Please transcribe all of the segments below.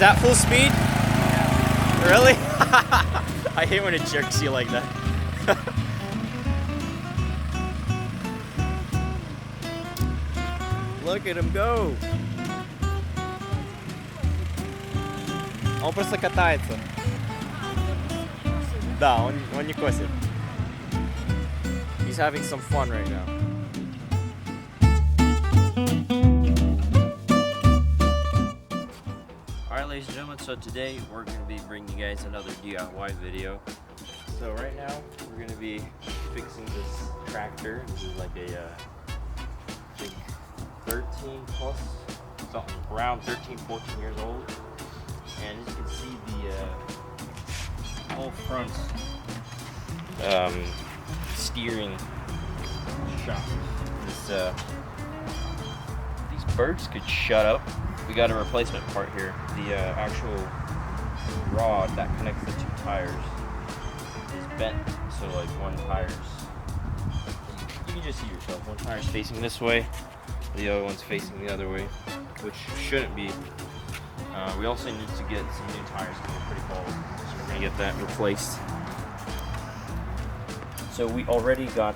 that full speed? Yeah. Really? I hate when it jerks you like that. Look at him go. Он просто катается. Да, он не косит. He's having some fun right now. Alright, ladies and gentlemen, so today we're going to be bringing you guys another DIY video. So right now we're going to be fixing this tractor. This is like a big 13 plus, something around 13, 14 years old. And as you can see, the whole front steering shock. These birds could shut up. We got a replacement part here. The actual rod that connects the two tires is bent, so like one tire's, you can just see yourself, one tire's facing this way, the other one's facing the other way, which shouldn't be. We also need to get some new tires because they're pretty cold, so we're going to get that replaced. So we already got,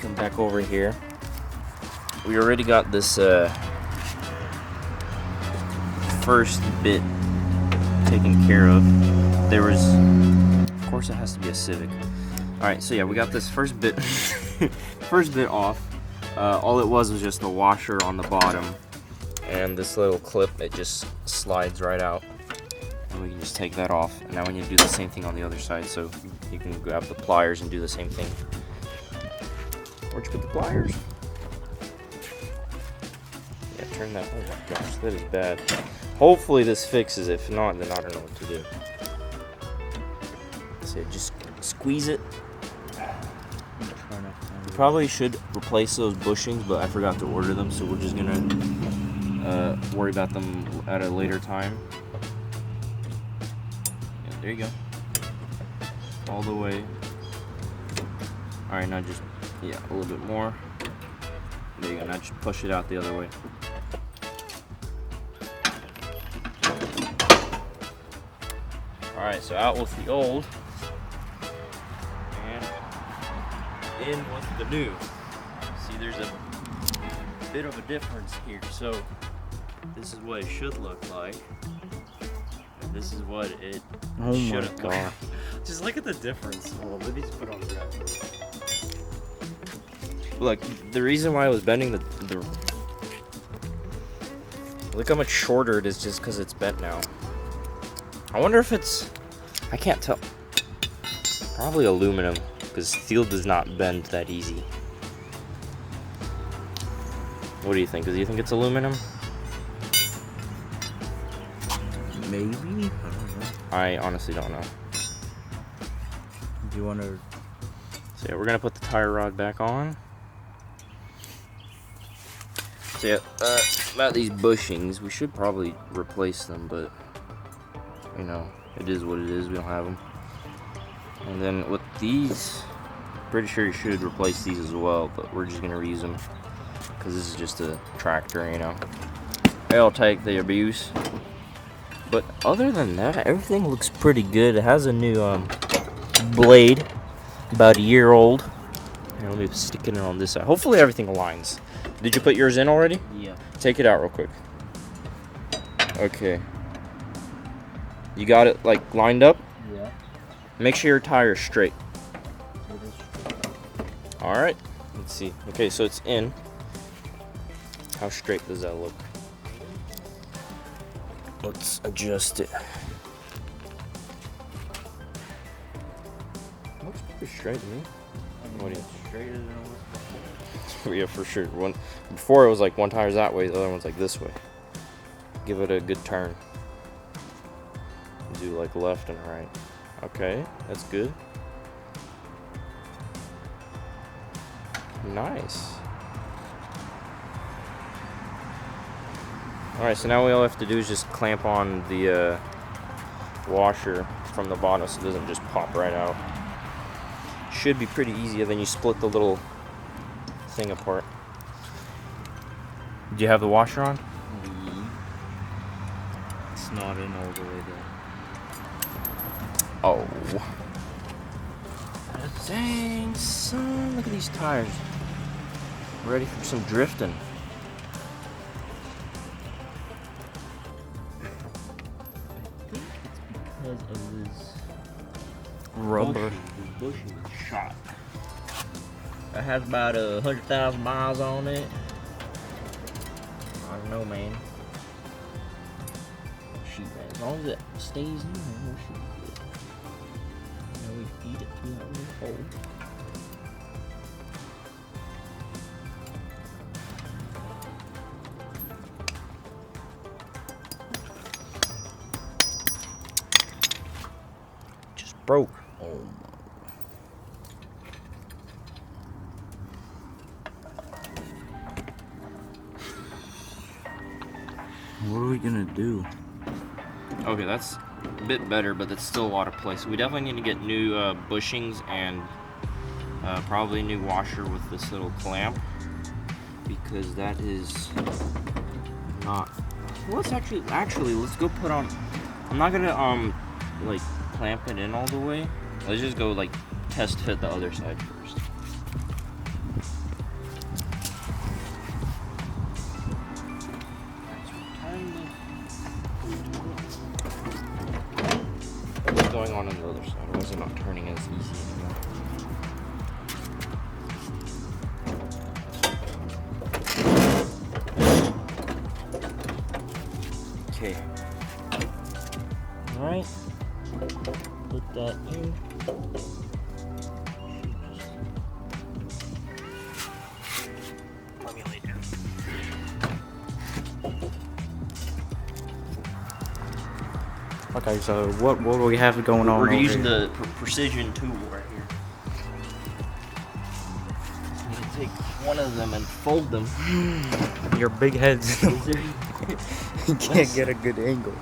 come back over here, we already got this first bit taken care of. There was, of course it has to be a Civic. Alright, so yeah, we got this first bit off. All it was just a washer on the bottom and this little clip, it just slides right out and we can just take that off. And now we need to do the same thing on the other side, so you can grab the pliers and do the same thing. Where'd you put the pliers? Yeah, turn that, oh my gosh, that is bad. Hopefully this fixes it. If not, then I don't know what to do. So just squeeze it. Probably should replace those bushings, but I forgot to order them, so we're just gonna worry about them at a later time. Yeah, there you go. All the way. Alright, now just, yeah, a little bit more. There you go, now just push it out the other way. Alright, so out with the old, and in with the new. See, there's a bit of a difference here. So, this is what it should look like, and this is what it shouldn't look like. Just look at the difference. Hold on, let me just put on the rack. Look, the reason why I was bending the look how much shorter it is just because it's bent now. I wonder if it's, I can't tell. Probably aluminum, because steel does not bend that easy. What do you think? Do you think it's aluminum? Maybe? I don't know. I honestly don't know. Do you want to... So yeah, we're going to put the tire rod back on. So yeah, about these bushings, we should probably replace them, but you know, it is what it is, we don't have them. And then with these, pretty sure you should replace these as well, but we're just gonna reuse them because this is just a tractor, you know. It'll take the abuse. But other than that, everything looks pretty good. It has a new blade, about a year old. Here, let me stick it on this side. Hopefully everything aligns. Did you put yours in already? Yeah. Take it out real quick. Okay. You got it like lined up? Yeah. Make sure your tire's straight. Alright. Let's see. Okay, so it's in. How straight does that look? Let's adjust it. Looks pretty straight to me. What do you think? Straighter than it was. Yeah, for sure. Before it was like one tire's that way, the other one's like this way. Give it a good turn. Do like left and right. Okay, that's good. Nice. Alright, so now all we have to do is just clamp on the washer from the bottom so it doesn't just pop right out. Should be pretty easy, and then you split the little thing apart. Do you have the washer on? not in all the way there. Oh. Dang, son. Look at these tires. Ready for some drifting. Because of this Rubber. This bushing is shot. It has about 100,000 miles on it. I don't know, man. Shoot, man. As long as it stays in there, we should be good. You know, we feed it through that little hole. Just broke. Oh my. What are we gonna do? Okay, that's a bit better, but that's still a lot of play. So we definitely need to get new bushings and probably a new washer with this little clamp, because that is not. Well, let's actually let's go put on. I'm not gonna like clamp it in all the way. Let's just go like test fit the other side first. What's going on the other side? Why is it not turning as easy anymore? Okay. Alright. Put that in. Let me lay down. Okay, so what do we have going on? We're over using here? the precision tool right here. I'm gonna take one of them and fold them. Your big head's you can't get a good angle.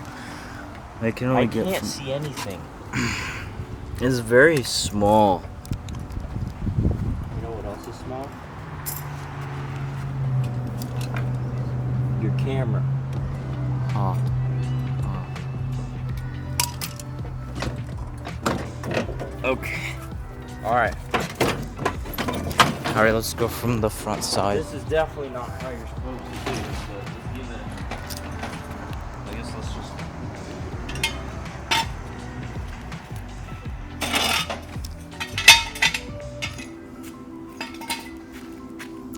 I can only I get. can't see anything. It's very small. You know what else is small? Your camera. Oh. Okay. Alright. Alright, let's go from the front side. This is definitely not how you're supposed to do this, but let's give it. I guess let's just.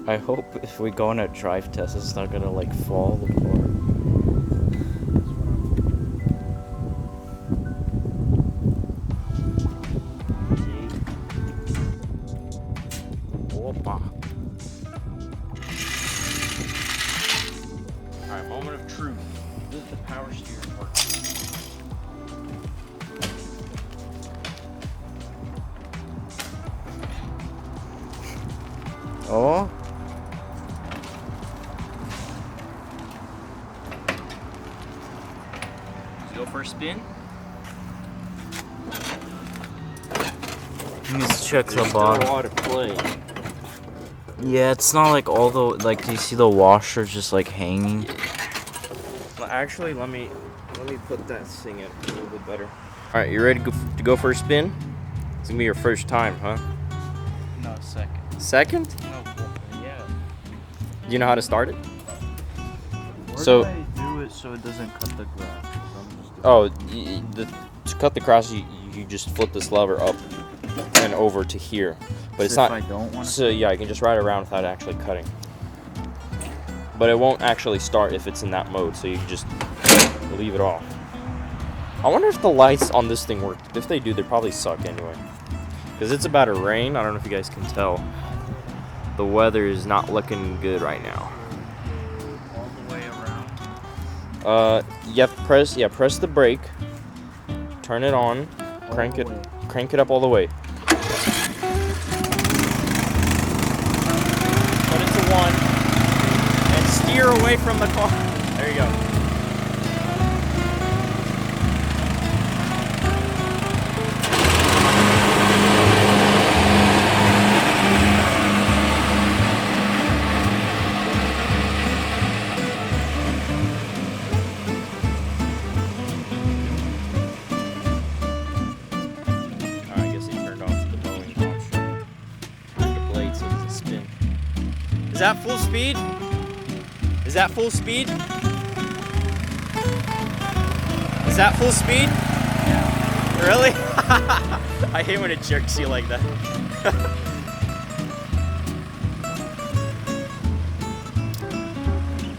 I hope if we go on a drive test, it's not gonna like fall apart. Opa. Alright, moment of truth. This is the power steering part. Oh. Let's go for a spin. Let's check There's the still a bottom. lot of play. Yeah, it's not like all the like. Do you see the washer just like hanging? Well, actually, let me put that thing in a little bit better. All right, you ready to go for a spin? It's gonna be your first time, huh? No, second. Second? No, yeah. Do you know how to start it? Where So- do I do it so it doesn't cut the grass? Oh, to cut the cross, you just flip this lever up and over to here. But it's So not. if I don't want to. So yeah, I can just ride around without actually cutting. But it won't actually start if it's in that mode, so you can just leave it off. I wonder if the lights on this thing work. If they do, they probably suck anyway. Because it's about to rain. I don't know if you guys can tell. The weather is not looking good right now. All the way around. Press the brake. Turn it on. Crank it up all the way. Put it to 1 and steer away from the car. There you go. Is that full speed? Is that full speed? Is that full speed? Yeah. Really? I hate when it jerks you like that.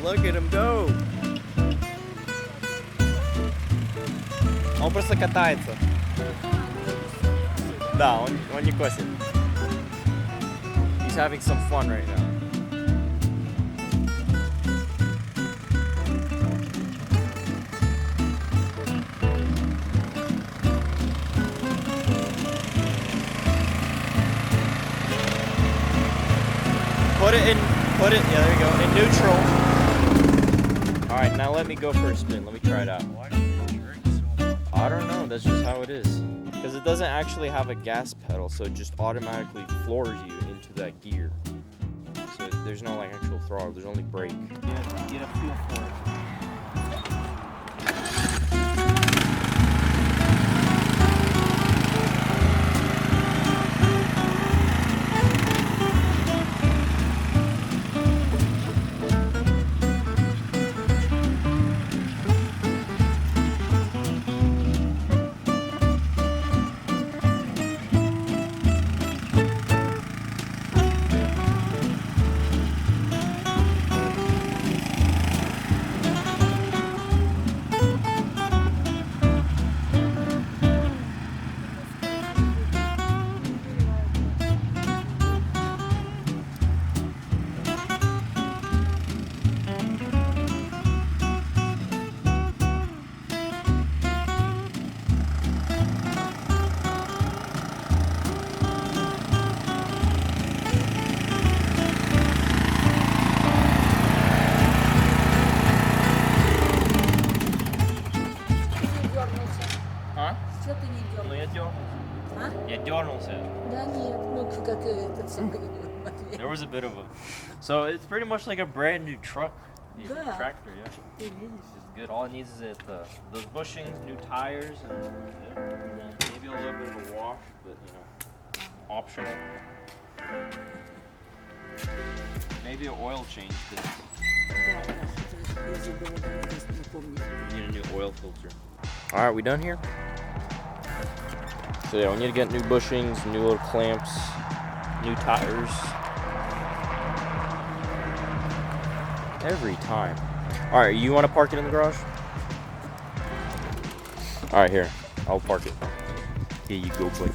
Look at him go. Он просто катается. Да, он не косит. He's having some fun right now. Yeah, there you go, in neutral. All right, now let me go for a spin. Let me try it out. Why do you jerk so much? I don't know, that's just how it is. Because it doesn't actually have a gas pedal, so it just automatically floors you into that gear. So there's no like actual throttle, there's only brake. Yeah, get a feel for it. Что ты не Ну делаешь? я дернулся. А? Я дернулся. Да нет, ну как этот самый Матвей. There was a bit of a. So it's pretty much like a brand new truck. Yeah, Да. tractor, yeah. Ты видишь? It's good. All it needs is those bushings, new tires, and maybe a little bit of a wash, but you know, optional. Maybe an oil change because Да, да, я забыла, не помню. We need a new oil filter. All right, we done here? So yeah, we need to get new bushings, new little clamps, new tires. Every time. All right, you want to park it in the garage? All right, here. I'll park it. Here you go, buddy.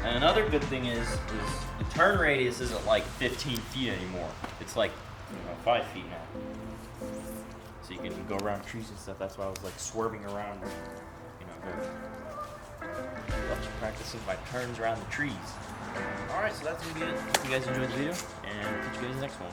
And another good thing is the turn radius isn't like 15 feet anymore. It's like 5 feet now. So you can go around trees and stuff. That's why I was like swerving around, love to practicing my turns around the trees. Alright, so that's gonna be it. Hope you guys enjoyed the video, and I'll catch you guys in the next one.